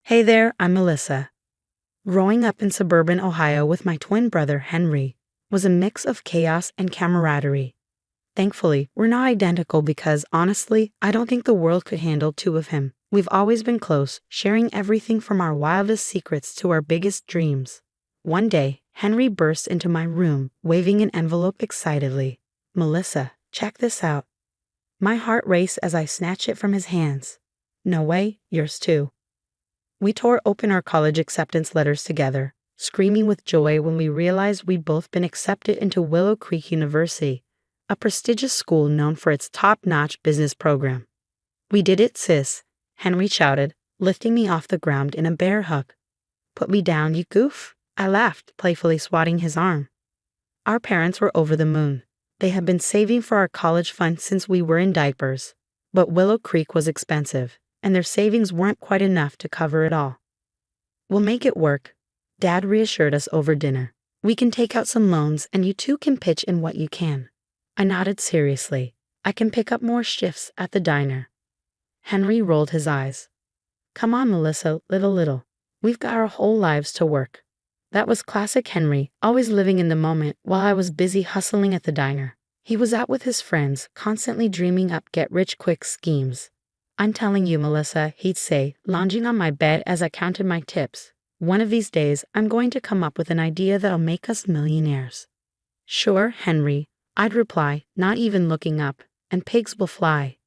Hey there, I'm Melissa. Growing up in suburban Ohio with my twin brother Henry was a mix of chaos and camaraderie. Thankfully, we're not identical because, honestly, I don't think the world could handle two of him. We've always been close, sharing everything from our wildest secrets to our biggest dreams. One day, Henry burst into my room, waving an envelope excitedly. "Melissa, check this out." My heart raced as I snatched it from his hands. "No way, yours too." We tore open our college acceptance letters together, screaming with joy when we realized we'd both been accepted into Willow Creek University, a prestigious school known for its top-notch business program. "We did it, sis," Henry shouted, lifting me off the ground in a bear hug. "Put me down, you goof," I laughed, playfully swatting his arm. Our parents were over the moon. They had been saving for our college fund since we were in diapers. But Willow Creek was expensive, and their savings weren't quite enough to cover it all. "We'll make it work," Dad reassured us over dinner. "We can take out some loans, and you two can pitch in what you can." I nodded seriously. "I can pick up more shifts at the diner." Henry rolled his eyes. "Come on, Melissa, little. We've got our whole lives to work." That was classic Henry, always living in the moment while I was busy hustling at the diner. He was out with his friends, constantly dreaming up get-rich-quick schemes. "I'm telling you, Melissa," he'd say, lounging on my bed as I counted my tips. "One of these days, I'm going to come up with an idea that'll make us millionaires." "Sure, Henry," I'd reply, not even looking up, "and pigs will fly."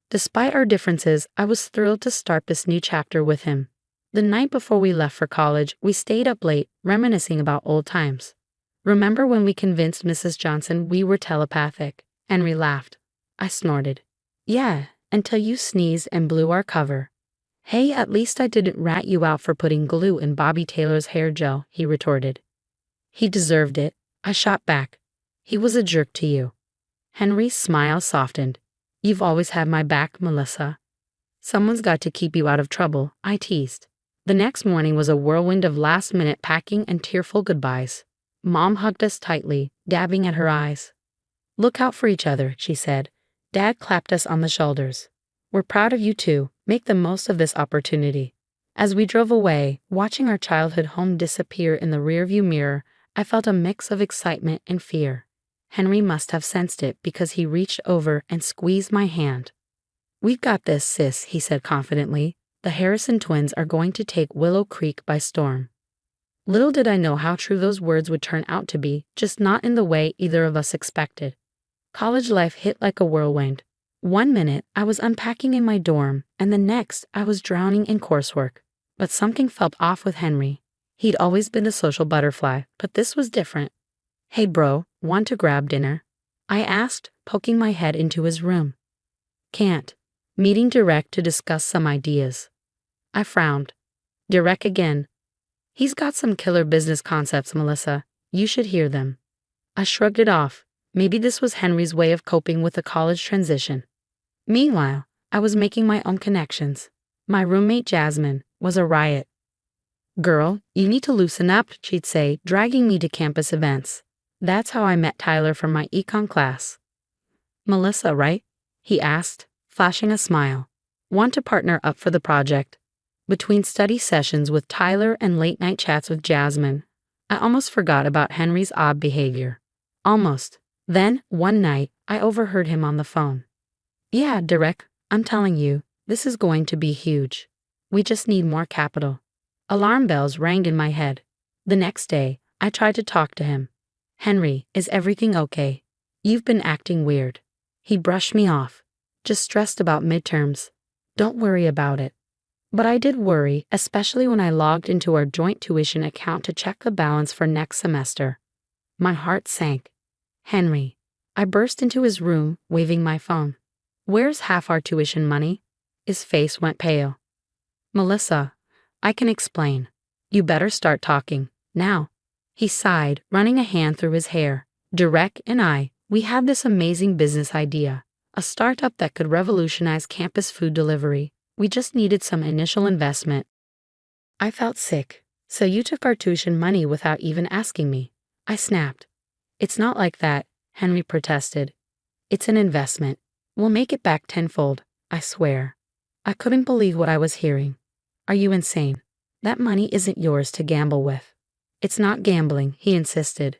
Despite our differences, I was thrilled to start this new chapter with him. The night before we left for college, we stayed up late, reminiscing about old times. "Remember when we convinced Mrs. Johnson we were telepathic?" Henry laughed. I snorted. "Yeah, until you sneezed and blew our cover." "Hey, at least I didn't rat you out for putting glue in Bobby Taylor's hair gel," he retorted. "He deserved it," I shot back. "He was a jerk to you." Henry's smile softened. "You've always had my back, Melissa." "Someone's got to keep you out of trouble," I teased. The next morning was a whirlwind of last-minute packing and tearful goodbyes. Mom hugged us tightly, dabbing at her eyes. "Look out for each other," she said. Dad clapped us on the shoulders. "We're proud of you too. Make the most of this opportunity." As we drove away, watching our childhood home disappear in the rearview mirror, I felt a mix of excitement and fear. Henry must have sensed it because he reached over and squeezed my hand. "We've got this, sis," he said confidently. "The Harrison twins are going to take Willow Creek by storm." Little did I know how true those words would turn out to be, just not in the way either of us expected. College life hit like a whirlwind. One minute, I was unpacking in my dorm, and the next, I was drowning in coursework. But something felt off with Henry. He'd always been a social butterfly, but this was different. "Hey bro, want to grab dinner?" I asked, poking my head into his room. "Can't. Meeting Direct to discuss some ideas." I frowned. "Direct again?" "He's got some killer business concepts, Melissa. You should hear them." I shrugged it off. Maybe this was Henry's way of coping with the college transition. Meanwhile, I was making my own connections. My roommate Jasmine was a riot. "Girl, you need to loosen up," she'd say, dragging me to campus events. That's how I met Tyler from my econ class. "Melissa, right?" he asked, flashing a smile. "Want to partner up for the project?" Between study sessions with Tyler and late-night chats with Jasmine, I almost forgot about Henry's odd behavior. Almost. Then, one night, I overheard him on the phone. "Yeah, Derek, I'm telling you, this is going to be huge. We just need more capital." Alarm bells rang in my head. The next day, I tried to talk to him. "Henry, is everything okay? You've been acting weird." He brushed me off. "Just stressed about midterms. Don't worry about it." But I did worry, especially when I logged into our joint tuition account to check the balance for next semester. My heart sank. "Henry." I burst into his room, waving my phone. "Where's half our tuition money?" His face went pale. "Melissa, I can explain. You better start talking, now." He sighed, running a hand through his hair. "Direct and we had this amazing business idea. A startup that could revolutionize campus food delivery. We just needed some initial investment." I felt sick. "So you took our tuition money without even asking me?" I snapped. "It's not like that," Henry protested. "It's an investment. We'll make it back tenfold, I swear." I couldn't believe what I was hearing. Are you insane? That money isn't yours to gamble with. It's not gambling, he insisted.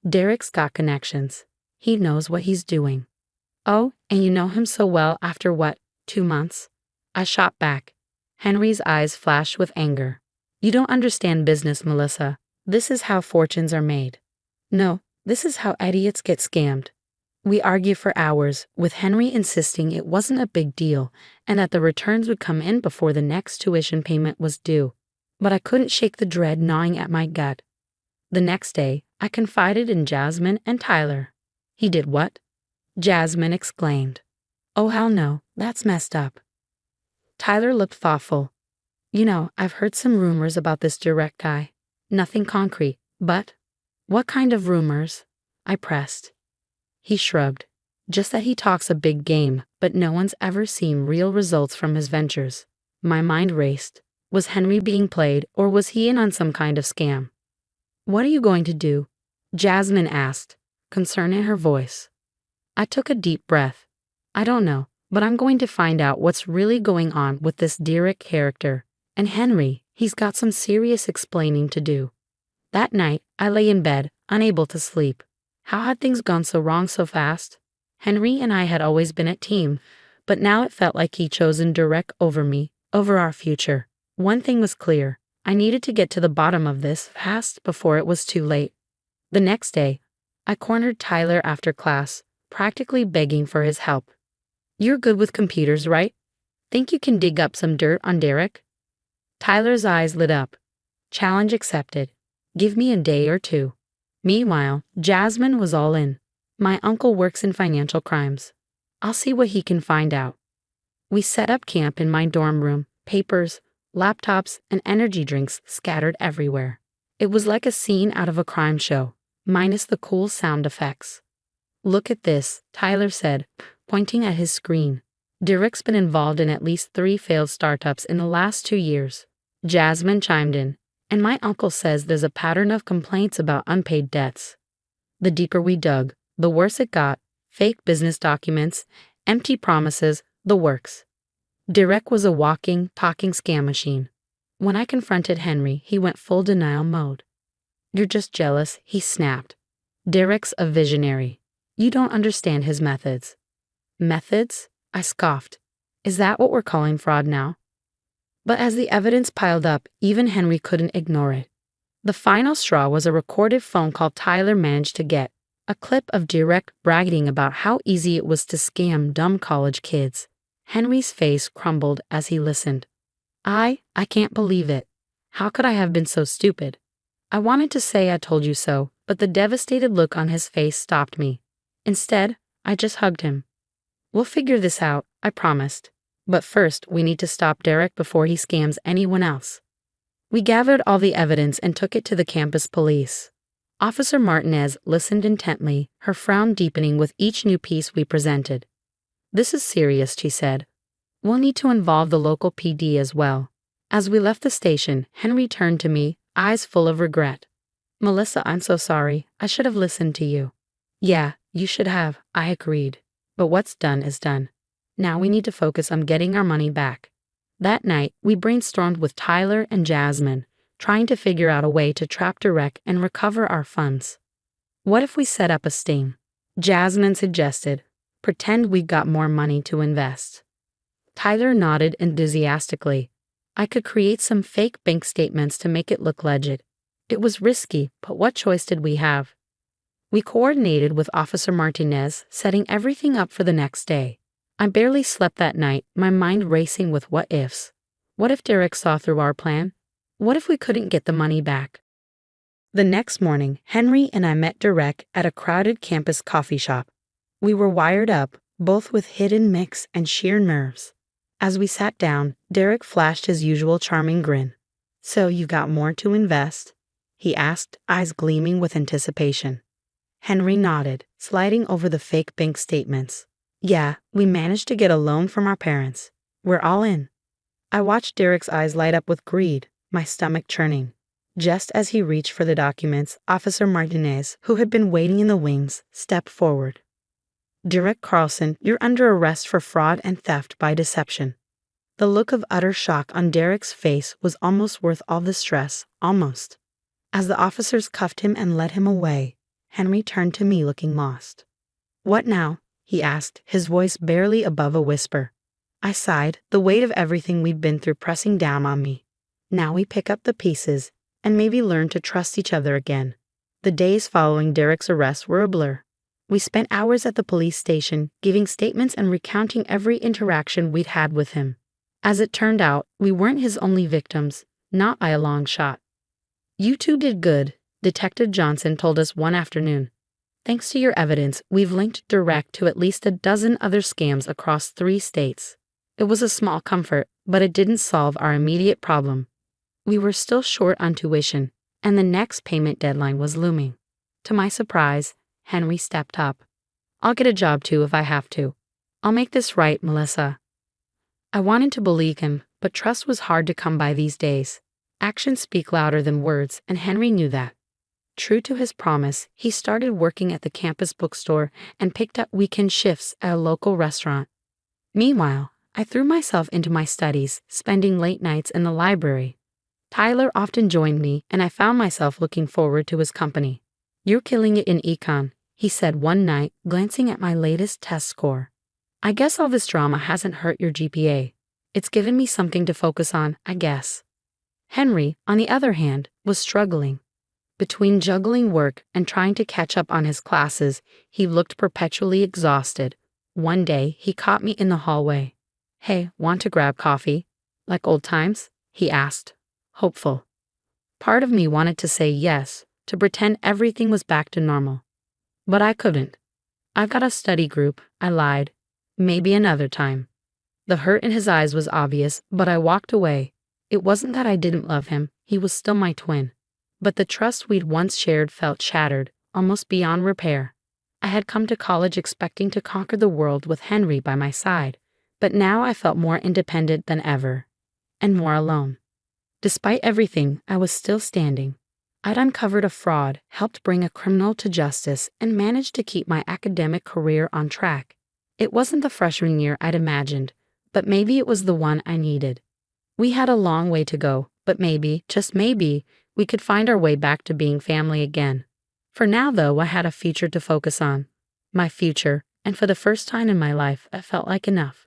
Derek's got connections. He knows what he's doing. Oh, and you know him so well after what, 2 months? I shot back. Henry's eyes flashed with anger. You don't understand business, Melissa. This is how fortunes are made. No, this is how idiots get scammed. We argued for hours, with Henry insisting it wasn't a big deal and that the returns would come in before the next tuition payment was due. But I couldn't shake the dread gnawing at my gut. The next day, I confided in Jasmine and Tyler. He did what? Jasmine exclaimed. Oh hell no, that's messed up. Tyler looked thoughtful. You know, I've heard some rumors about this Direct guy. Nothing concrete, but... What kind of rumors? I pressed. He shrugged. Just that he talks a big game, but no one's ever seen real results from his ventures. My mind raced. Was Henry being played, or was he in on some kind of scam? What are you going to do? Jasmine asked, concern in her voice. I took a deep breath. I don't know, but I'm going to find out what's really going on with this Derek character. And Henry, he's got some serious explaining to do. That night, I lay in bed, unable to sleep. How had things gone so wrong so fast? Henry and I had always been a team, but now it felt like he'd chosen Direct over me, over our future. One thing was clear. I needed to get to the bottom of this fast before it was too late. The next day, I cornered Tyler after class, practically begging for his help. You're good with computers, right? Think you can dig up some dirt on Derek? Tyler's eyes lit up. Challenge accepted. Give me a day or two. Meanwhile, Jasmine was all in. My uncle works in financial crimes. I'll see what he can find out. We set up camp in my dorm room, papers, laptops, and energy drinks scattered everywhere. It was like a scene out of a crime show, minus the cool sound effects. Look at this, Tyler said, pointing at his screen. Derek's been involved in at least 3 failed startups in the last 2 years. Jasmine chimed in, and my uncle says there's a pattern of complaints about unpaid debts. The deeper we dug, the worse it got. Fake business documents, empty promises, the works. Derek was a walking, talking scam machine. When I confronted Henry, he went full denial mode. You're just jealous, he snapped. Derek's a visionary. You don't understand his methods. Methods? I scoffed. Is that what we're calling fraud now? But as the evidence piled up, even Henry couldn't ignore it. The final straw was a recorded phone call Tyler managed to get, a clip of Derek bragging about how easy it was to scam dumb college kids. Henry's face crumbled as he listened. I can't believe it. How could I have been so stupid? I wanted to say I told you so, but the devastated look on his face stopped me. Instead, I just hugged him. We'll figure this out, I promised. But first, we need to stop Derek before he scams anyone else. We gathered all the evidence and took it to the campus police. Officer Martinez listened intently, her frown deepening with each new piece we presented. This is serious, she said. We'll need to involve the local PD as well. As we left the station, Henry turned to me, eyes full of regret. Melissa, I'm so sorry. I should have listened to you. Yeah, you should have, I agreed. But what's done is done. Now we need to focus on getting our money back. That night, we brainstormed with Tyler and Jasmine, trying to figure out a way to trap Derek and recover our funds. What if we set up a sting? Jasmine suggested. Pretend we got more money to invest. Tyler nodded enthusiastically. I could create some fake bank statements to make it look legit. It was risky, but what choice did we have? We coordinated with Officer Martinez, setting everything up for the next day. I barely slept that night, my mind racing with what ifs. What if Derek saw through our plan? What if we couldn't get the money back? The next morning, Henry and I met Derek at a crowded campus coffee shop. We were wired up, both with hidden mix and sheer nerves. As we sat down, Derek flashed his usual charming grin. So you got more to invest? He asked, eyes gleaming with anticipation. Henry nodded, sliding over the fake bank statements. Yeah, we managed to get a loan from our parents. We're all in. I watched Derek's eyes light up with greed, my stomach churning. Just as he reached for the documents, Officer Martinez, who had been waiting in the wings, stepped forward. Derek Carlson, you're under arrest for fraud and theft by deception. The look of utter shock on Derek's face was almost worth all the stress, almost. As the officers cuffed him and led him away, Henry turned to me looking lost. "What now?" he asked, his voice barely above a whisper. I sighed, the weight of everything we'd been through pressing down on me. Now we pick up the pieces, and maybe learn to trust each other again. The days following Derek's arrest were a blur. We spent hours at the police station, giving statements and recounting every interaction we'd had with him. As it turned out, we weren't his only victims, not by a long shot. "You two did good," Detective Johnson told us one afternoon. "Thanks to your evidence, we've linked direct to at least a dozen other scams across 3 states. It was a small comfort, but it didn't solve our immediate problem. We were still short on tuition, and the next payment deadline was looming. To my surprise, Henry stepped up. "I'll get a job too if I have to. I'll make this right, Melissa." I wanted to believe him, but trust was hard to come by these days. Actions speak louder than words, and Henry knew that. True to his promise, he started working at the campus bookstore and picked up weekend shifts at a local restaurant. Meanwhile, I threw myself into my studies, spending late nights in the library. Tyler often joined me, and I found myself looking forward to his company. "You're killing it in econ," he said one night, glancing at my latest test score. "I guess all this drama hasn't hurt your GPA. It's given me something to focus on, I guess." Henry, on the other hand, was struggling. Between juggling work and trying to catch up on his classes, he looked perpetually exhausted. One day, he caught me in the hallway. "Hey, want to grab coffee? Like old times?" he asked, hopeful. Part of me wanted to say yes, to pretend everything was back to normal. But I couldn't. "I've got a study group," I lied. "Maybe another time." The hurt in his eyes was obvious, but I walked away. It wasn't that I didn't love him, he was still my twin. But the trust we'd once shared felt shattered, almost beyond repair. I had come to college expecting to conquer the world with Henry by my side, but now I felt more independent than ever, and more alone. Despite everything, I was still standing. I'd uncovered a fraud, helped bring a criminal to justice, and managed to keep my academic career on track. It wasn't the freshman year I'd imagined, but maybe it was the one I needed. We had a long way to go, but maybe, just maybe, we could find our way back to being family again. For now, though, I had a future to focus on. My future, and for the first time in my life, it felt like enough.